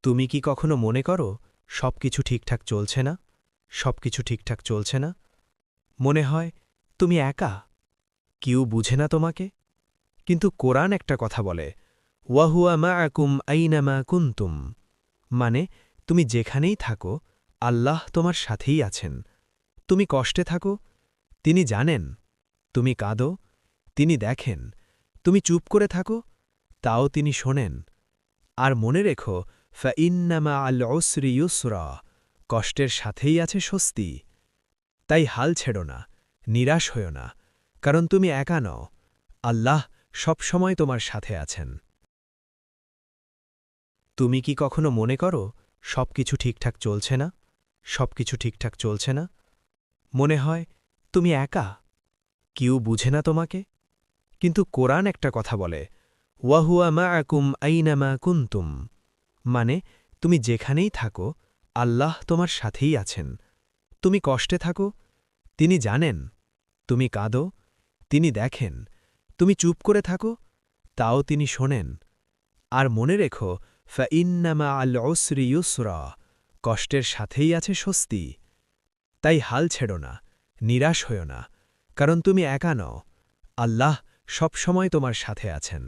তুমি কি কখনো মনে করো সবকিছু ঠিকঠাক চলছে না? সবকিছু ঠিকঠাক চলছে না? মনে হয় তুমি একা, কেউ বুঝে না তোমাকে। কিন্তু কোরআন একটা কথা বলে, ওয়াহুয়া মাআকুম আইনামা কুনতুম, মানে তুমি যেখানেই থাকো আল্লাহ তোমার সাথেই আছেন। তুমি কষ্টে থাকো, তিনি জানেন। তুমি কাঁদো, তিনি দেখেন। তুমি চুপ করে থাকো, তাও তিনি শোনেন। আর মনে রেখো, ফাইন্নামা আল উসরি ইউসরা, কষ্টের সাথেই আছে স্বস্তি। তাই হাল ছেড়ো না, নিরাশ হইও না, কারণ তুমি একা নও। আল্লাহ সবসময় তোমার সাথে আছেন। তুমি কি কখনো মনে করো সবকিছু ঠিকঠাক চলছে না? সবকিছু ঠিকঠাক চলছে না? মনে হয় তুমি একা, কেউ বুঝে না তোমাকে। কিন্তু কোরআন একটা কথা বলে, ওয়াহুয়া মাআকুম আইনামা কুনতুম, মানে তুমি যেখানেই থাকো আল্লাহ তোমার সাথেই আছেন। তুমি কষ্টে থাকো, তিনি জানেন। তুমি কাঁদো, তিনি দেখেন। তুমি চুপ করে থাকো, তাও তিনি শোনেন। আর মনে রেখো, ফাইন্নামা আল উসরি ইউসরা, কষ্টের সাথেই আছে স্বস্তি। তাই হাল ছেড়ো না, নিরাশ হইও না, কারণ তুমি একা নও। আল্লাহ সবসময় তোমার সাথে আছেন।